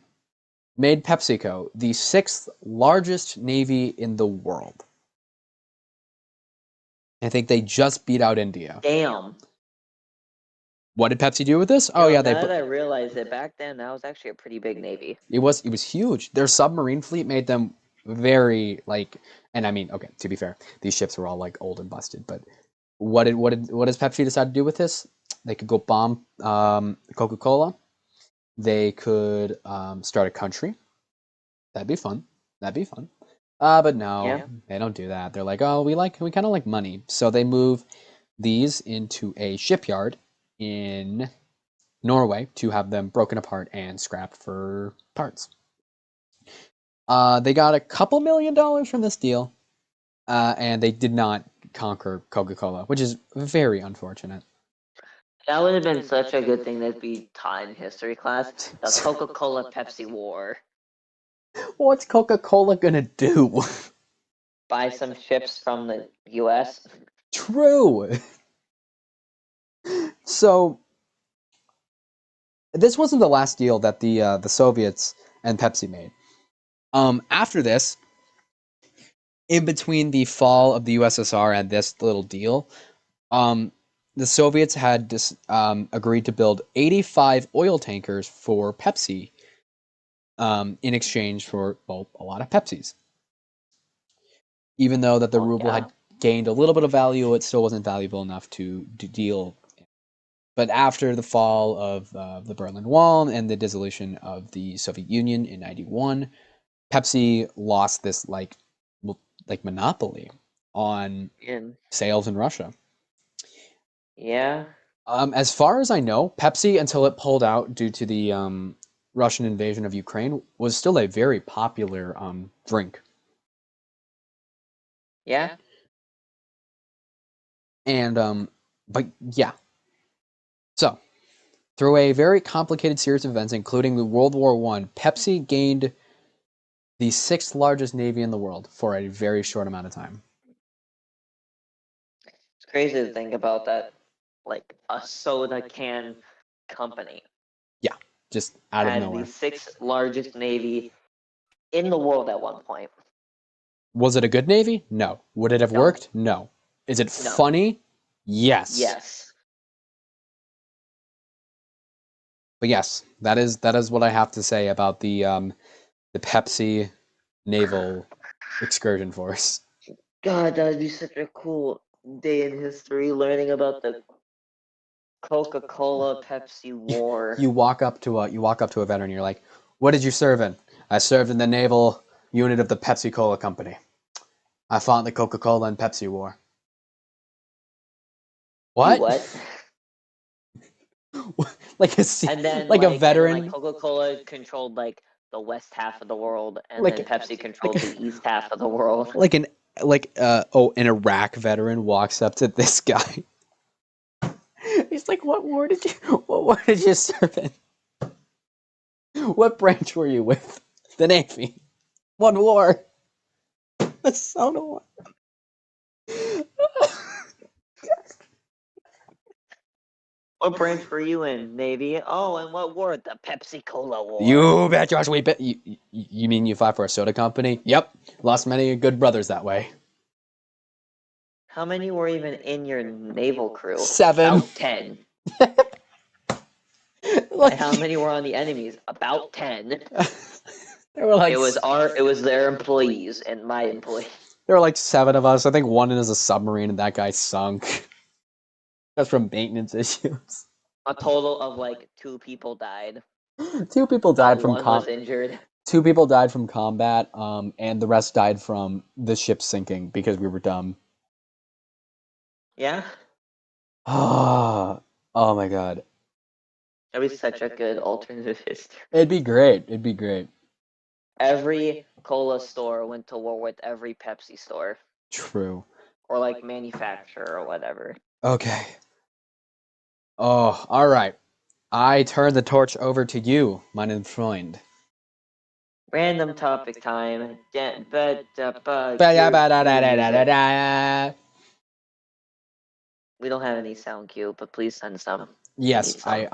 made PepsiCo the sixth largest navy in the world. I think they just beat out India. Damn. What did Pepsi do with this? You Oh know, yeah, now that I realize it, back then that was actually a pretty big navy. it was huge. Their submarine fleet made them very like, and I mean, okay, to be fair, these ships were all like old and busted. But what does Pepsi decide to do with this? They could go bomb Coca-Cola. They could start a country. That'd be fun. That'd be fun. But no, Yeah. they don't do that. They're like, oh, we kind of like money, so they move these into a shipyard in Norway to have them broken apart and scrapped for parts. They got a couple $1 million from this deal, and they did not conquer Coca-Cola, which is very unfortunate. That would have been such a good thing to be taught in history class. The Coca-Cola Pepsi War. What's Coca-Cola gonna do? Buy some ships from the US. True. So this wasn't the last deal that the Soviets and Pepsi made. After this, in between the fall of the USSR and this little deal, um, the Soviets had agreed to build 85 oil tankers for Pepsi in exchange for, well, a lot of Pepsis. Even though that the Oh ruble yeah. had gained a little bit of value, it still wasn't valuable enough to deal. But after the fall of the Berlin Wall and the dissolution of the Soviet Union in '91, Pepsi lost this like monopoly on And sales in Russia. yeah. As far as I know, Pepsi, until it pulled out due to the Russian invasion of Ukraine, was still a very popular drink. Yeah. And but yeah, so through a very complicated series of events, including the World War One, Pepsi gained the sixth largest navy in the world for a very short amount of time. It's crazy to think about that. Like a soda can company Yeah, just out of had the nowhere. sixth largest navy in the world at one point. Was it a good navy? No. Would it have No. worked? No. Is it No. funny? Yes. Yes. But yes, that is what I have to say about the Pepsi Naval Excursion Force. God, that would be such a cool day in history, learning about the Coca-Cola Pepsi war. You walk up to a veteran, you're like, "What did you serve in?" "I served in the naval unit of the Pepsi Cola Company. I fought in the Coca-Cola and Pepsi War." You What? what? like a like a And then like veteran, Coca-Cola controlled like the west half of the world, and then like Pepsi like controlled the east half of the world. like an Iraq veteran walks up to this guy. He's like, what war did you serve in? What branch were you with? The Navy. What war? The soda war. What branch were you in, Navy? Oh, and what war? The Pepsi Cola War. You bet, Josh. You mean you fought for a soda company? Yep. Lost many good brothers that way. How many were even in your naval crew? 7. About 10. like And how many were on the enemies? About 10. there were like It was their employees and my employees. there were like 7 of us. I think one is a submarine, and that guy sunk. That's from maintenance issues. A total of like 2 people died. 2 people died Not from one was injured. 2 people died from combat, and the rest died from the ship sinking because we were dumb. Yeah? Oh, oh my god. That'd be such a good alternative history. It'd be great. It'd be great. Every cola store went to war with every Pepsi store. True. Or like manufacturer or whatever. Okay. Oh, all right. I turn the torch over to you, mein Freund. Random topic time. But cue music. Yes, We don't have any sound cue, but please send some. We need some.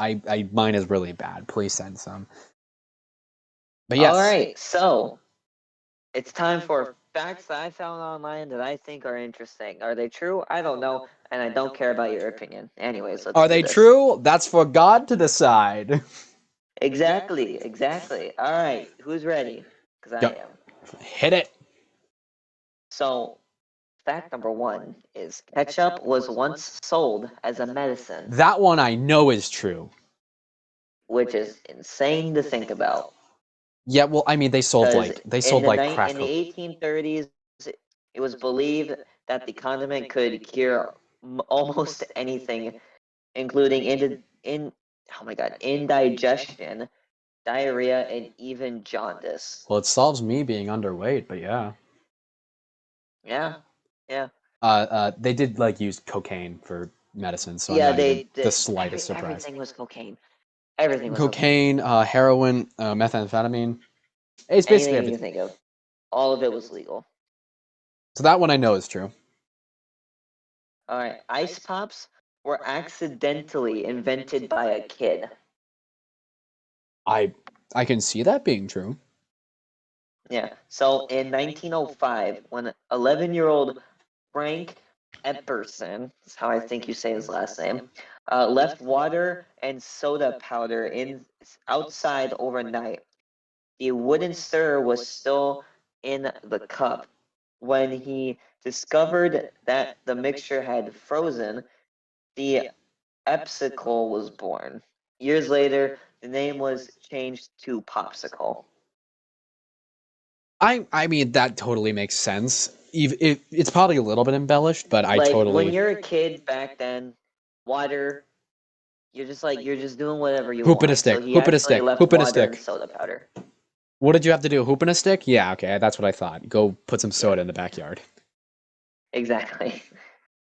mine is really bad. Please send some. But All yes, right, so it's time for facts that I found online that I think are interesting. Are they true? I don't know, and I don't care about your opinion. Anyways, let's are do they this. true? That's for God to decide. Exactly, exactly. All right, who's ready? Because I Yep. am. Hit it. So, fact number 1 is ketchup was once sold as a medicine, That one I know is true. which is insane to think about. Yeah, well, I mean, Because they sold like crack in the cocaine. 1830s, it was believed that the condiment could cure almost anything, including oh my god, indigestion, diarrhea, and even jaundice. Well, it solves me being underweight, but yeah. Yeah, yeah, They did like use cocaine for medicine, so I'm yeah. not even They the did. slightest surprised. Everything was cocaine. Everything was cocaine. Cocaine, heroin, methamphetamine. It's basically Anything you can everything. think of, all of it was legal. So that one I know is true. All right, ice pops were accidentally invented by a kid. I I can see that being true. Yeah. So in 1905, when 11-year-old Frank Epperson, that's how I think you say his last name, left water and soda powder in outside overnight, the wooden stirrer was still in the cup. When he discovered that the mixture had frozen, the Epsicle was born. Years later, the name was changed to Popsicle. I mean that totally makes sense. It's probably a little bit embellished, but I Like when totally you're a kid back then, water, you're just doing whatever you hoop and a want. So stick, he hoop and a actually stick, left hoop and a water and stick. soda powder. What did you have to do? Hoop and a stick? Yeah, okay, that's what I thought. Go put some Yeah, soda in the backyard. exactly.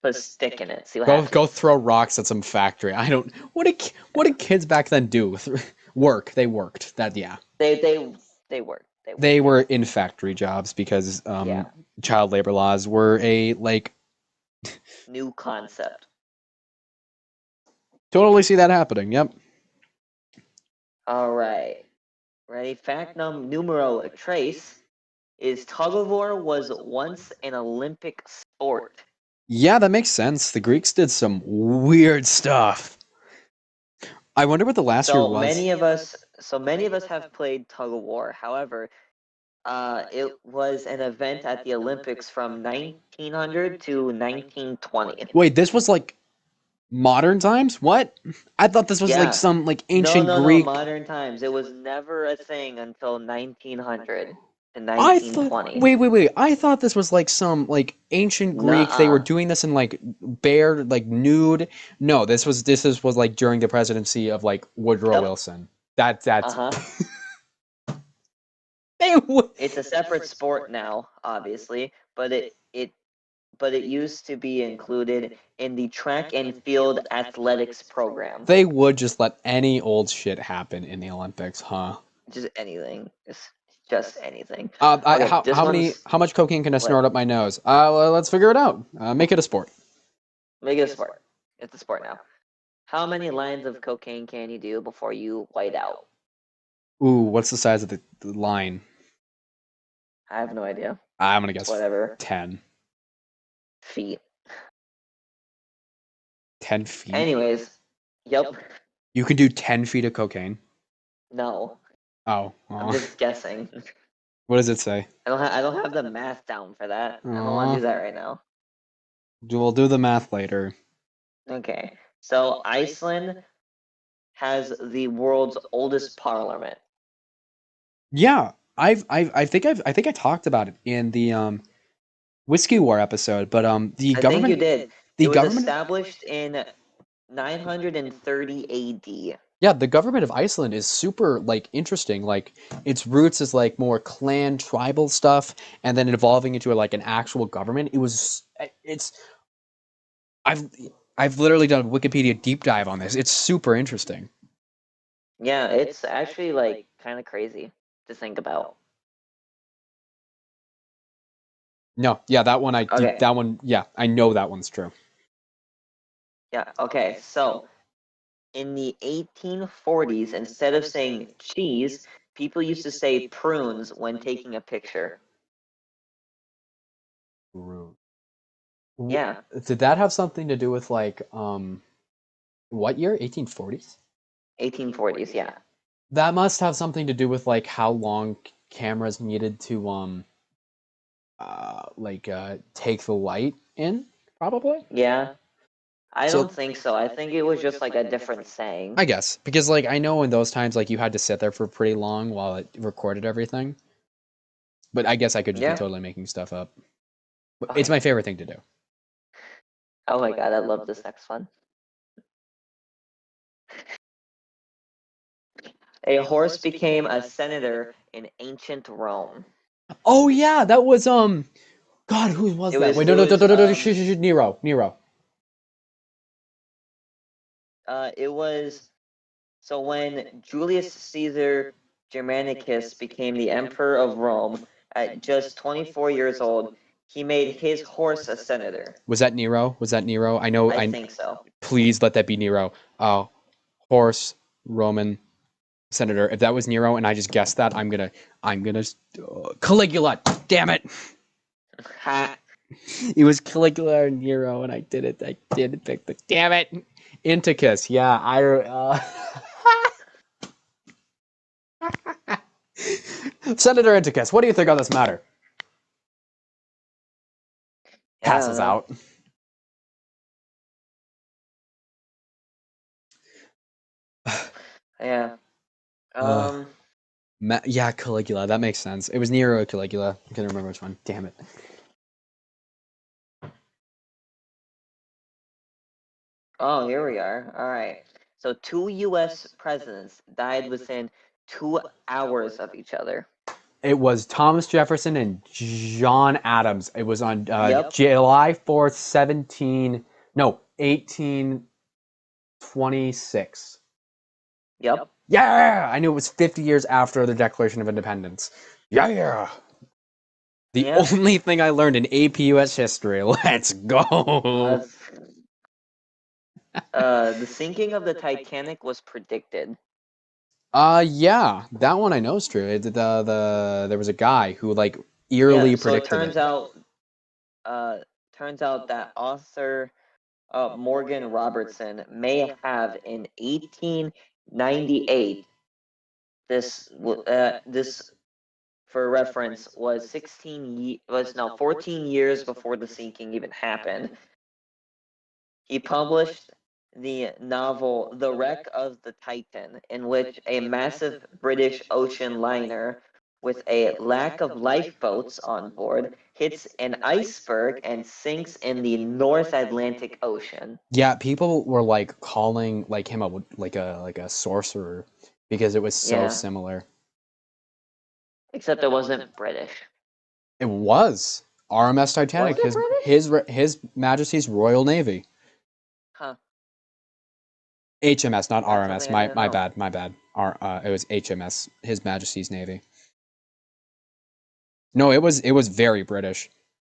Put a stick in it. See what Go happens. throw rocks at some factory. I don't. What did kids back then do? Work. They worked. That yeah. They they they work. They work. They Yeah. were in factory jobs because Yeah. child labor laws were a like New concept. totally see that happening. Yep. All right. Ready? Fact numero trace is tug of war was once an Olympic sport. Yeah, that makes sense. The Greeks did some weird stuff. I wonder what the last year So was. many of us have played tug of war. However, it was an event at the Olympics from 1900 to 1920. Wait, this was like modern times? What? I thought this was like Yeah. some like No, ancient no, no, Greek. modern times. It was never a thing until 1900 to I thought 1920. wait. I thought this was like some like ancient Greek. They were Nuh-uh. doing this in like bare like nude. No, this was like during the presidency of like Woodrow Yep. Wilson. That's Uh-huh. they It's a separate sport now, obviously, but it used to be included in the track and field athletics program. they would just let any old shit happen in the Olympics, huh? Just anything. Just anything. I, Okay, this one's how much cocaine can I what? snort up my nose? Well, let's figure it out. Make it a sport. Make it a sport. It's a sport now. How many lines of cocaine can you do before you white out? Ooh, what's the size of the line? I have no idea. I'm gonna guess Whatever. 10. Feet. 10 feet. Anyways, yep. You can do 10 feet of cocaine. No. Oh, I'm aw. just guessing. What does it say? I don't have the math down for that. I don't want to Aw. do that right now. We'll do the math later. Okay. So Iceland has the world's oldest parliament. Yeah, I think I talked about it in the Whiskey War episode, but I think you did. the It was government established in 930 AD. yeah, the government of Iceland is super like interesting. Like its roots is like more clan tribal stuff, and then evolving into like an actual government. It's I've I've literally done a Wikipedia deep dive on this. It's super interesting. Yeah, it's actually like kind of crazy to think about. No, yeah, Okay. that one, yeah, I know that one's true. Yeah. Okay. So in the 1840s, instead of saying cheese, people used to say prunes when taking a picture. True. Yeah. Did that have something to do with like what year? 1840s? 1840s. Yeah. That must have something to do with like how long cameras needed to take the light in, probably. Yeah. I So don't think so. I think it was just like a different saying. I guess because like I know in those times like you had to sit there for pretty long while it recorded everything. But I guess I could just be Yeah. totally making stuff up. But it's Okay. my favorite thing to do. Oh my God, I love this next one. A horse became a senator in ancient Rome. Oh yeah, that was God, who was It that? was Wait, it no, no, no, was no, no, no, Nero, Nero. it was so when Julius Caesar Germanicus became the emperor of Rome at just 24 years old, he made his horse a senator. Was that Nero? Was that Nero? I know. I I think so. please let that be Nero. Horse Roman senator. If that was Nero and I just guessed that, I'm gonna Caligula. Damn it! Ha. It was Caligula or Nero, and I did it. I did pick the. Damn it! Inticus. Yeah, Senator Inticus. What do you think on this matter? Yeah, I don't Passes know. out. Yeah. Uh, Um. yeah, Caligula. That makes sense. It was Nero or Caligula. I can't remember which one. Damn it. Oh, here we are. All right. So two U.S. presidents died within 2 hours of each other. It was Thomas Jefferson and John Adams. It was on Yep. July 4th, 1826. Yep. Yeah, I knew it was 50 years after the Declaration of Independence. Yeah. The Yeah. only thing I learned in AP US history. Let's go. That's the sinking of the Titanic was predicted. Yeah, that one I know is true. There was a guy who like Yeah. eerily So it predicted it. uh turns out that author Morgan Robertson may have in 1898. This for reference was 14 years before the sinking even happened. He published the novel The Wreck of the Titan, in which a massive British ocean liner with a lack of lifeboats on board hits an iceberg and sinks in the North Atlantic Ocean. Yeah, people were like calling like him a sorcerer because it was so Yeah, similar. except it wasn't British. It was RMS Was Titanic, it British? his Majesty's Royal Navy. Huh. HMS, not That's RMS. something I didn't My know. bad, my bad. It was HMS, His Majesty's Navy. No, it was very British.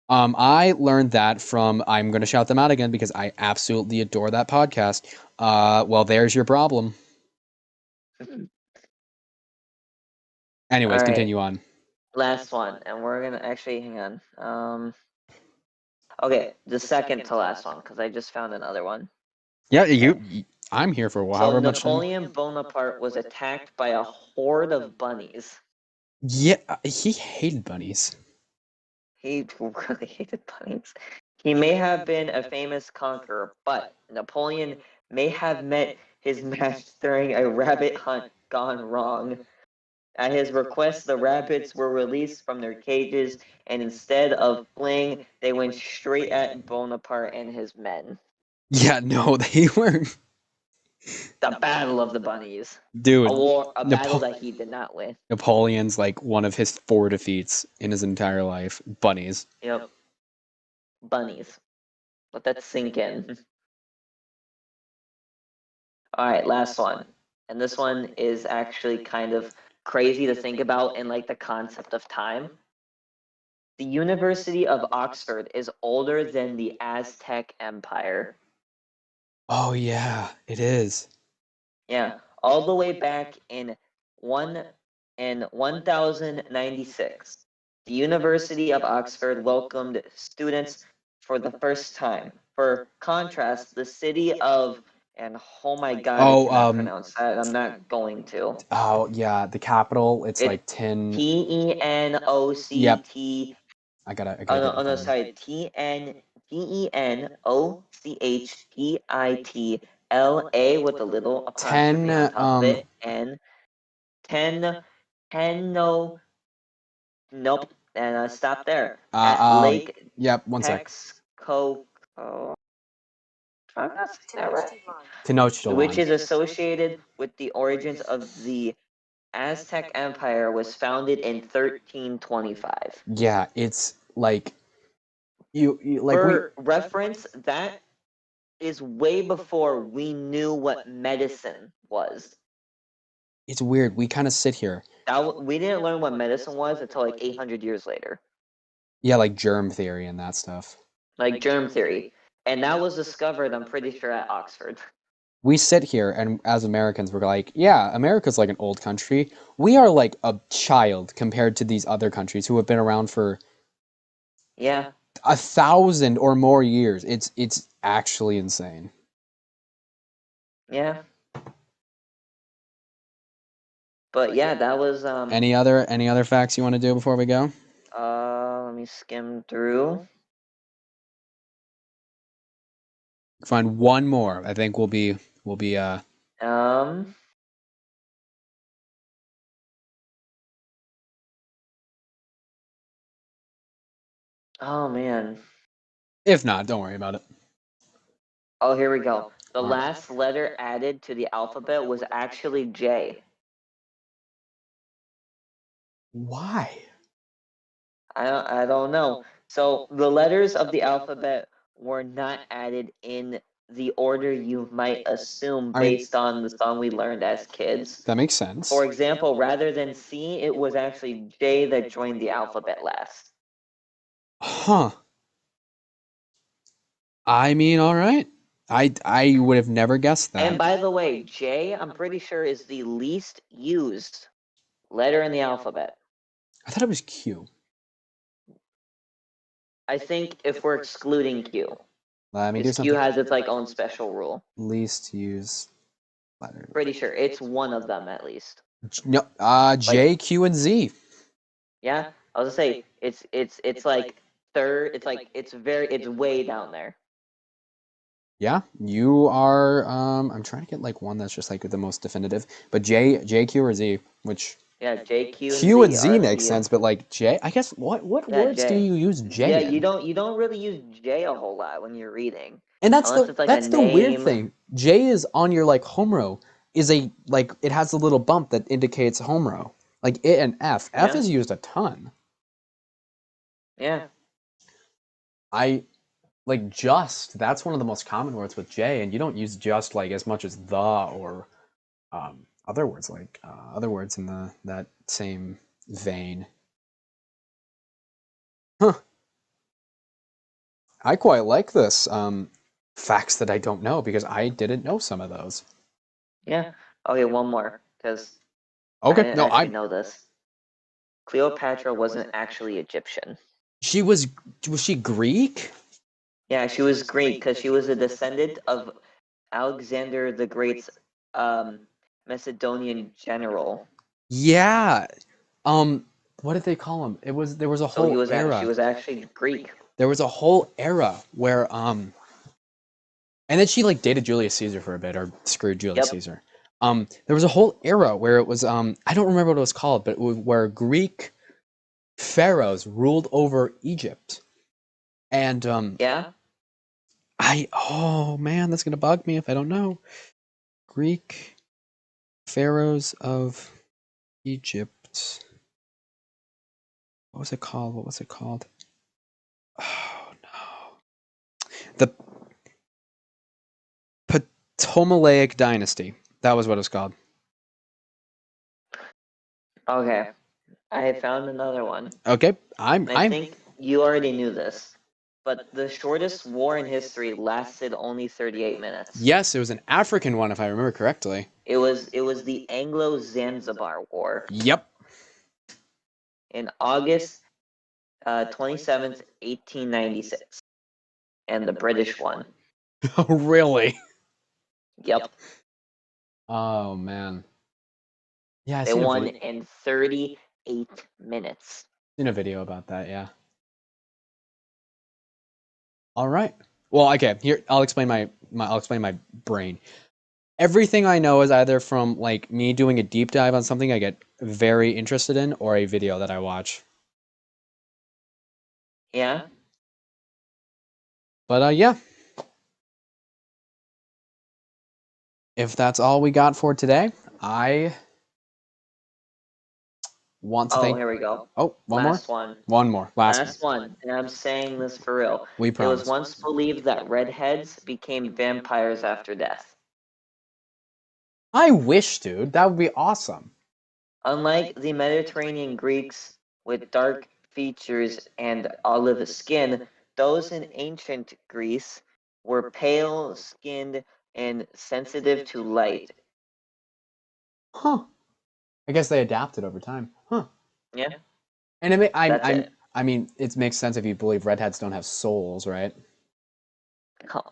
I learned that from. I'm going to shout them out again because I absolutely adore that podcast. Well, there's your problem. All Anyways, right, continue on. last one, and we're gonna actually hang on. Okay, the second to last one because I just found another one. Yeah, Okay, I'm here for so however much time. Napoleon Bonaparte was attacked by a horde of bunnies. Yeah, he hated bunnies. He really hated bunnies. He may have been a famous conqueror, but Napoleon may have met his match during a rabbit hunt gone wrong. At his request, the rabbits were released from their cages, and instead of fleeing, they went straight at Bonaparte and his men. Yeah, no, they were. The Battle of the Bunnies. Dude, A battle that he did not win. Napoleon's like one of his 4 defeats in his entire life. Bunnies. Yep, bunnies. Let that sink in. All right, last one. And this one is actually kind of crazy to think about in like the concept of time. The University of Oxford is older than the Aztec Empire. Oh yeah, it is. Yeah, all the way back in 1096. The University of Oxford welcomed students for the first time. For contrast, the city of, and oh my god, I Oh, cannot pronounce that. I'm not going to. oh yeah, the capital. It's It's like tin. Yep, Tenocht. I Oh gotta no, get oh it no, down. sorry. Tenochtitla with a little Ten. apostrophe on top of it, and ten, no, nope, and stop there at Lake Yep. One sec. Texcoco. I'm not saying that right. Which Tenochtitlan. is associated with the origins of the Aztec Empire, was founded in 1325. Yeah, it's like you like we. For reference, that is way before we knew what medicine was. It's weird. We kind of sit here. We didn't learn what medicine was until like 800 years later, Yeah, like germ theory and that stuff. like germ theory, and that was discovered, I'm pretty sure, at Oxford. We sit here and as Americans, we're like, yeah, America's like an old country. We are like a child compared to these other countries who have been around for Yeah, 1,000 or more years. It's actually insane. yeah, but yeah, that was Any other facts you want to do before we go? let me skim through. Find one more. I think we'll be Um, oh man. if not, don't worry about it. Oh, here we go. The All right. last letter added to the alphabet was actually J. Why? I don't know. So the letters of the alphabet were not added in the order you might assume I mean, based on the song we learned as kids. that makes sense. For example, rather than C, it was actually J that joined the alphabet last. Huh. I mean, all right. I would have never guessed And that. by the way, J, I'm pretty sure, is the least used letter in the alphabet. I thought it was Q. I think if we're excluding Q, Let me do because Q something. has its like own special rule. Least use letter. Pretty sure it's one of them at least. No, Like, J, Q, and Z. yeah, I was gonna say it's like third. It's like it's way down there. Yeah, you are. I'm trying to get like one that's just like the most definitive. But J, Q, or Z, which Yeah, J, Q, and Q and Z Z are makes the sense. But like J, I guess what yeah words do J. you use Yeah, J in? you don't really use J a whole lot when you're reading, And unless it's like a that's the weird name. thing. J is on your like home row is a like it has a little bump that indicates home row. Like it and F. F Yeah, is used a ton. yeah, I like just. That's one of the most common words with J, and you don't use just like as much as the or other words like other words in the that same vein. Huh. I quite like this. Facts that I don't know because I didn't know some of those. yeah. Okay, one more because I Okay, didn't no, actually know this. Cleopatra wasn't actually Egyptian. she was she Greek? Yeah, she was Greek because she was a descendant of Alexander the Great's um, Macedonian general. Yeah. Um, what did they call him? It was there was a So whole she era. was actually Greek. There was a whole era where and then she like dated Julius Caesar for a bit or screwed Julius Yep. Caesar. There was a whole era where it was I don't remember what it was called, but it was where Greek pharaohs ruled over Egypt. And Yeah. I oh man, that's gonna bug me if I don't know. Greek pharaohs of Egypt. What was it called? What was it called? Oh no. The Ptolemaic dynasty. That was what it was called. Okay. I found another one. Okay, And I think you already knew this. But the shortest war in history lasted only 38 minutes. yes, it was an African one if I remember correctly. It was the Anglo-Zanzibar War Yep. in August 27th, 1896. And the British won. Oh really? Yep. Oh man. Yeah, I They seen a won video. in 38 minutes. Seen a video about that. Yeah. All right. Well, okay. Here, I'll explain I'll explain my brain. Everything I know is either from like me doing a deep dive on something I get very interested in, or a video that I watch. Yeah? But yeah, if that's all we got for today, I want to Oh, thank. here we go. Oh, one more. Last one. One more. Last one. Last one. And I'm saying this for real. We It was promise. once believed that redheads became vampires after death. I wish, dude. That would be awesome. Unlike the Mediterranean Greeks with dark features and olive skin, those in ancient Greece were pale skinned and sensitive to light. Huh. I guess they adapted over time. Huh. Yeah, And that's it. I mean, it makes sense if you believe redheads don't have souls, right? Oh,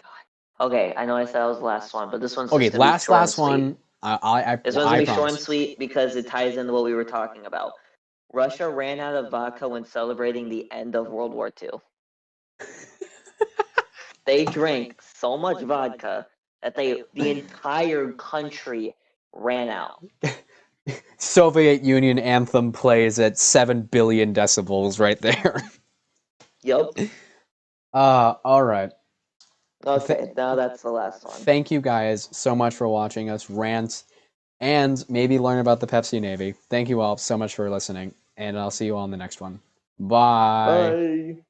God. Okay, I know I said that was the last one, but this one's Okay, just gonna be short and last sweet. one. I This one's I gonna be short and promise. sweet because it ties into what we were talking about. Russia ran out of vodka when celebrating the end of World War II. They drank so much vodka that the entire country ran out. Soviet Union anthem plays at 7 billion decibels right there. Yup. All right. Th- Okay, now that's the last one. Thank you guys so much for watching us rant and maybe learn about the Pepsi Navy. Thank you all so much for listening, and I'll see you all in the next one. Bye. Bye.